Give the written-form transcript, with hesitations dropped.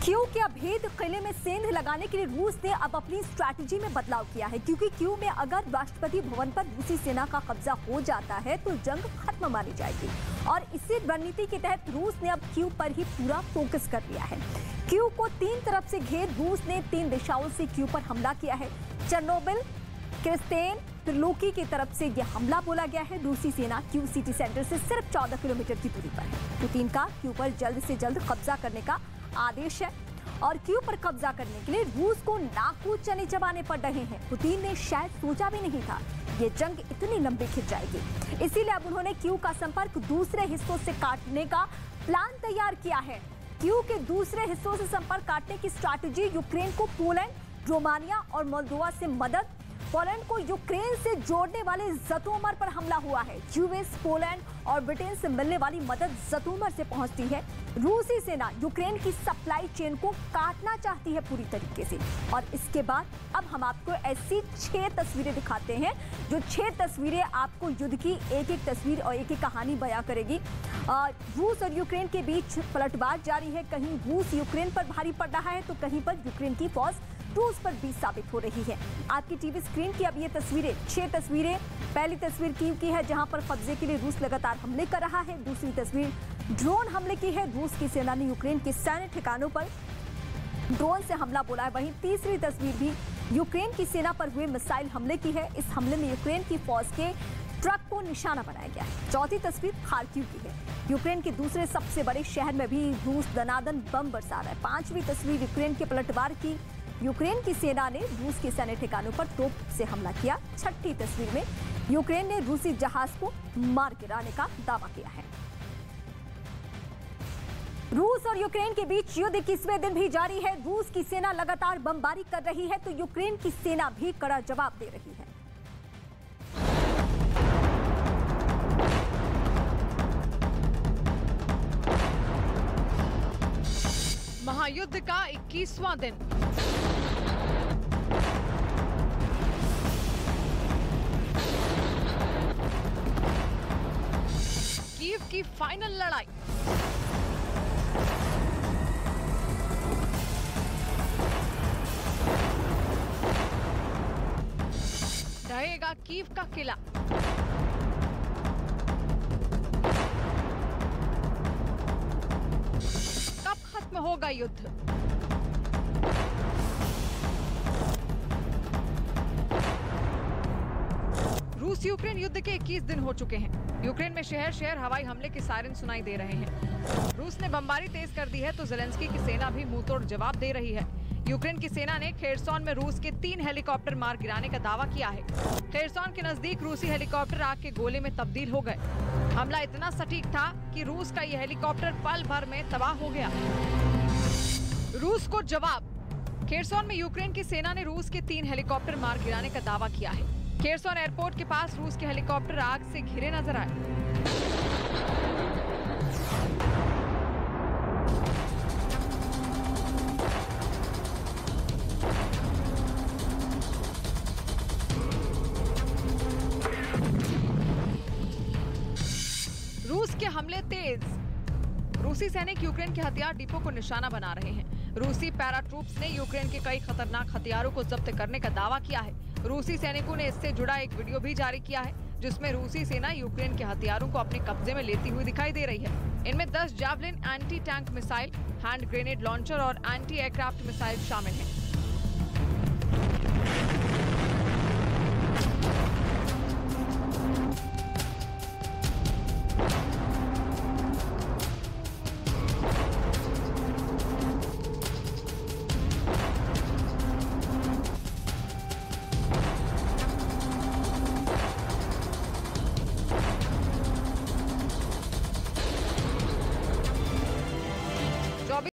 Q के अभेद किले में सेंध लगाने के लिए रूस ने अब अपनी स्ट्रैटेजी में बदलाव किया है, क्योंकि क्यू में अगर राष्ट्रपति भवन पर रूसी सेना का कब्जा हो जाता है तो जंग खत्म मानी जाएगी। और इसी रणनीति के तहत रूस ने अब क्यू पर ही पूरा फोकस कर लिया है। क्यू को 3 तरफ से घेर रूस ने 3 दिशाओं से क्यू पर हमला किया है। चेर्नोबिल, क्रिस्टेन, त्रिलोकी की तरफ से यह हमला बोला गया है। रूसी सेना क्यू सिटी सेंटर से सिर्फ 14 किलोमीटर की दूरी पर है। पुतिन का क्यू पर जल्द से जल्द कब्जा करने का आदेश है और क्यू पर कब्जा करने के लिए रूस को नाकू चने चबाने पड़ रहे हैं। पुतिन ने शायद सोचा भी नहीं था ये जंग इतनी लंबी खिंच जाएगी, इसीलिए अब उन्होंने क्यू का संपर्क दूसरे हिस्सों से काटने का प्लान तैयार किया है। क्यू के दूसरे हिस्सों से संपर्क काटने की स्ट्रैटेजी यूक्रेन को पोलैंड, रोमानिया और मोल्दोवा से मदद, पोलैंड को यूक्रेन से जोड़ने वाले ज़तोमर पर हमला हुआ है। यूएस, पोलैंड और ब्रिटेन से मिलने वाली मदद ज़तोमर से पहुंचती है। रूसी सेना यूक्रेन की सप्लाई चेन को काटना चाहती है पूरी तरीके से। और इसके बाद अब हम आपको ऐसी 6 तस्वीरें दिखाते हैं, जो 6 तस्वीरें आपको युद्ध की एक-एक तस्वीर और एक-एक कहानी बयां करेगी। रूस और यूक्रेन के बीच पलटवार जारी है। कहीं रूस यूक्रेन पर भारी पड़ रहा है तो कहीं पर यूक्रेन की फौज रूस पर भी साबित हो रही है। आपकी टीवी स्क्रीन की अब ये तस्वीरें, 6 तस्वीरें। पहली तस्वीर कीव की है, जहां पर कब्जे के लिए रूस लगातार हमले कर रहा है। दूसरी तस्वीर ड्रोन हमले की है, रूस की सेना ने यूक्रेन के सैन्य ठिकानों पर ड्रोन से हमला बोला है। वहीं तीसरी तस्वीर भी यूक्रेन की सेना पर हुए मिसाइल हमले की है। इस हमले में यूक्रेन की फौज के ट्रक को निशाना बनाया गया है। चौथी तस्वीर खार्किव की है, यूक्रेन के दूसरे सबसे बड़े शहर में भी रूस दनादन बम बरसा रहा है। पांचवी तस्वीर यूक्रेन के पलटवार की, यूक्रेन की सेना ने रूस के सैन्य ठिकानों पर तोप से हमला किया। छठी तस्वीर में यूक्रेन ने रूसी जहाज को मार गिराने का दावा किया है। रूस और यूक्रेन के बीच युद्ध 21वें दिन भी जारी है। रूस की सेना लगातार बमबारी कर रही है तो यूक्रेन की सेना भी कड़ा जवाब दे रही है। महायुद्ध का 21वां दिन। कीव की फाइनल लड़ाई। रहेगा कीव का किला। कब खत्म होगा युद्ध? रूस यूक्रेन युद्ध के 21 दिन हो चुके हैं। यूक्रेन में शहर शहर हवाई हमले के सायरन सुनाई दे रहे हैं। रूस ने बमबारी तेज कर दी है तो ज़ेलेंस्की की सेना भी मुंहतोड़ जवाब दे रही है। यूक्रेन की सेना ने खेरसोन में रूस के 3 हेलीकॉप्टर मार गिराने का दावा किया है। खेरसोन के नजदीक रूसी हेलीकॉप्टर आग के गोले में तब्दील हो गए। हमला इतना सटीक था कि रूस का यह हेलीकॉप्टर पल भर में तबाह हो गया। रूस को जवाब। खेरसोन में यूक्रेन की सेना ने रूस के 3 हेलीकॉप्टर मार गिराने का दावा किया है। खेरसोन एयरपोर्ट के पास रूस के हेलीकॉप्टर आग से घिरे नजर आए। रूस के हमले तेज। रूसी सैनिक यूक्रेन के हथियार डिपो को निशाना बना रहे हैं। रूसी पैराट्रूप्स ने यूक्रेन के कई खतरनाक हथियारों को जब्त करने का दावा किया है। रूसी सैनिकों ने इससे जुड़ा एक वीडियो भी जारी किया है, जिसमें रूसी सेना यूक्रेन के हथियारों को अपने कब्जे में लेती हुई दिखाई दे रही है। इनमें 10 javelin anti tank missile, hand grenade launcher और एंटी एयरक्राफ्ट मिसाइल शामिल हैं।